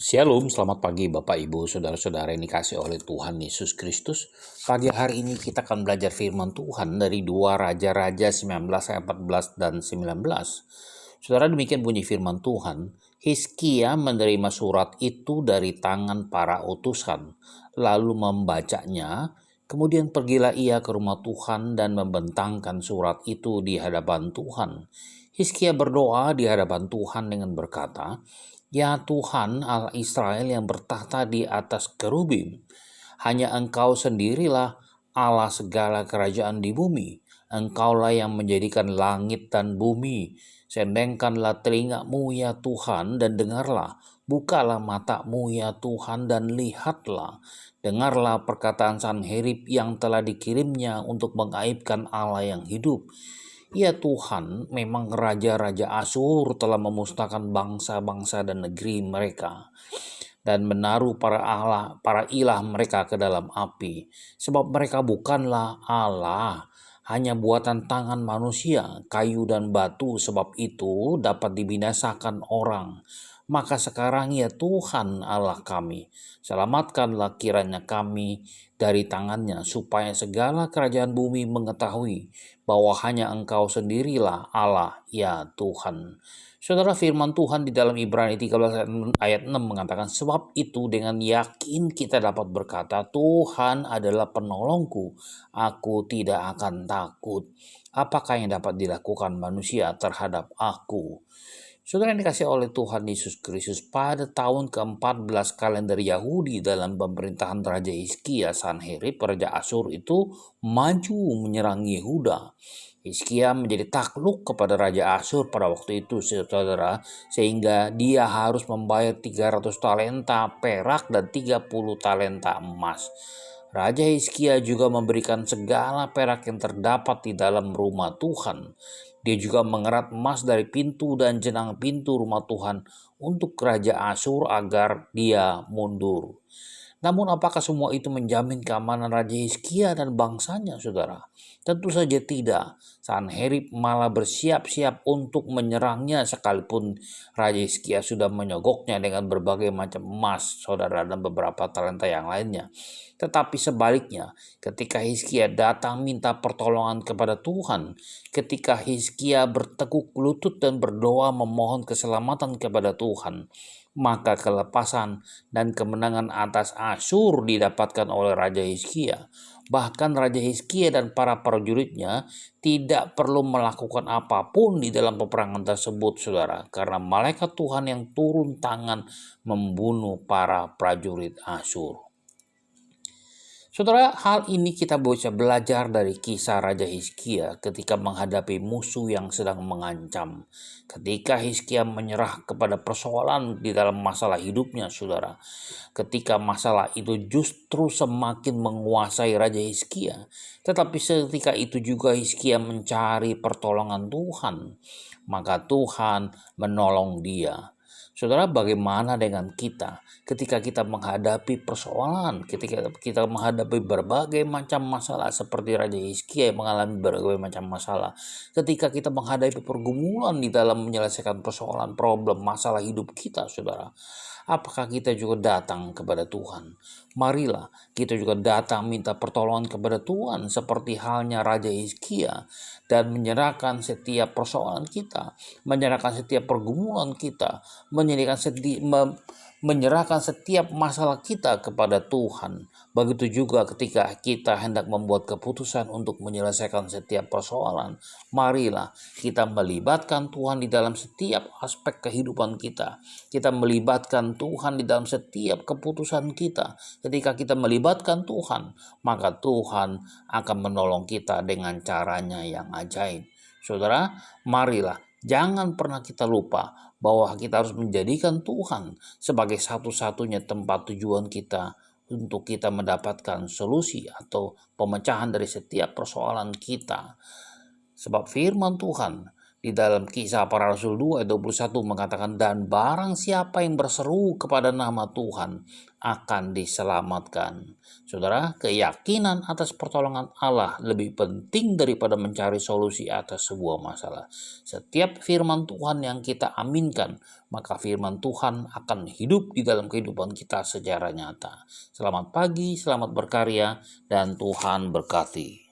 Shalom, selamat pagi Bapak Ibu, Saudara-saudara yang dikasih oleh Tuhan Yesus Kristus. Pagi hari ini kita akan belajar firman Tuhan dari 2 Raja-Raja 19 ayat 14 dan 19. Saudara, demikian bunyi firman Tuhan, Hizkia menerima surat itu dari tangan para utusan, lalu membacanya, kemudian pergilah ia ke rumah Tuhan dan membentangkan surat itu di hadapan Tuhan. Hizkia berdoa di hadapan Tuhan dengan berkata, "Ya Tuhan Allah Israel yang bertahta di atas kerubim, hanya Engkau sendirilah Allah segala kerajaan di bumi. Engkaulah yang menjadikan langit dan bumi. Sendengkanlah telingamu ya Tuhan dan dengarlah. Bukalah matamu ya Tuhan dan lihatlah. Dengarlah perkataan Sanherib yang telah dikirimnya untuk mengaibkan Allah yang hidup. Ya Tuhan, memang raja-raja Asyur telah memusnahkan bangsa-bangsa dan negeri mereka dan menaruh para ilah mereka ke dalam api, sebab mereka bukanlah Allah, hanya buatan tangan manusia, kayu dan batu, sebab itu dapat dibinasakan orang. Maka sekarang ya Tuhan Allah kami, selamatkanlah kiranya kami dari tangannya, supaya segala kerajaan bumi mengetahui bahwa hanya Engkau sendirilah Allah ya Tuhan." Saudara, firman Tuhan di dalam Ibrani 13 ayat 6 mengatakan, "Sebab itu dengan yakin kita dapat berkata, Tuhan adalah penolongku, aku tidak akan takut. Apakah yang dapat dilakukan manusia terhadap aku?" Saudara yang dikasih oleh Tuhan Yesus Kristus, pada tahun ke-14 kalender Yahudi dalam pemerintahan Raja Hizkia, Sanherib, Raja Asyur itu maju menyerang Yehuda. Hizkia menjadi takluk kepada Raja Asyur pada waktu itu, saudara, sehingga dia harus membayar 300 talenta perak dan 30 talenta emas. Raja Hizkia juga memberikan segala perak yang terdapat di dalam rumah Tuhan. Dia juga mengerat emas dari pintu dan jenang pintu rumah Tuhan untuk Raja Asyur agar dia mundur. Namun apakah semua itu menjamin keamanan Raja Hizkia dan bangsanya, saudara? Tentu saja tidak. Sanherib malah bersiap-siap untuk menyerangnya sekalipun Raja Hizkia sudah menyogoknya dengan berbagai macam emas, saudara, dan beberapa talenta yang lainnya. Tetapi sebaliknya, ketika Hizkia datang minta pertolongan kepada Tuhan, ketika Hizkia bertekuk lutut dan berdoa memohon keselamatan kepada Tuhan, maka kelepasan dan kemenangan atas Asyur didapatkan oleh Raja Hizkia. Bahkan Raja Hizkia dan para prajuritnya tidak perlu melakukan apapun di dalam peperangan tersebut, saudara, karena malaikat Tuhan yang turun tangan membunuh para prajurit Asyur. Saudara, hal ini kita bisa belajar dari kisah Raja Hizkia ketika menghadapi musuh yang sedang mengancam. Ketika Hizkia menyerah kepada persoalan di dalam masalah hidupnya, saudara. Ketika masalah itu justru semakin menguasai Raja Hizkia. Tetapi ketika itu juga Hizkia mencari pertolongan Tuhan. Maka Tuhan menolong dia. Saudara, bagaimana dengan kita ketika kita menghadapi persoalan, ketika kita menghadapi berbagai macam masalah seperti Raja Hizkia yang mengalami berbagai macam masalah, ketika kita menghadapi pergumulan di dalam menyelesaikan persoalan, problem, masalah hidup kita, saudara, apakah kita juga datang kepada Tuhan? Marilah kita juga datang minta pertolongan kepada Tuhan seperti halnya Raja Hizkia dan menyerahkan setiap persoalan kita, menyerahkan setiap pergumulan kita, menyerahkan setiap masalah kita kepada Tuhan. Begitu juga ketika kita hendak membuat keputusan untuk menyelesaikan setiap persoalan, marilah kita melibatkan Tuhan di dalam setiap aspek kehidupan kita. Kita melibatkan Tuhan di dalam setiap keputusan kita. Ketika kita melibatkan Tuhan, maka Tuhan akan menolong kita dengan caranya yang ajaib. Saudara, marilah jangan pernah kita lupa bahwa kita harus menjadikan Tuhan sebagai satu-satunya tempat tujuan kita untuk kita mendapatkan solusi atau pemecahan dari setiap persoalan kita. Sebab firman Tuhan Di dalam Kisah Para Rasul 2 ayat 21 mengatakan, dan barang siapa yang berseru kepada nama Tuhan akan diselamatkan. Saudara, keyakinan atas pertolongan Allah lebih penting daripada mencari solusi atas sebuah masalah. Setiap firman Tuhan yang kita aminkan, maka firman Tuhan akan hidup di dalam kehidupan kita secara nyata. Selamat pagi, selamat berkarya, dan Tuhan berkati.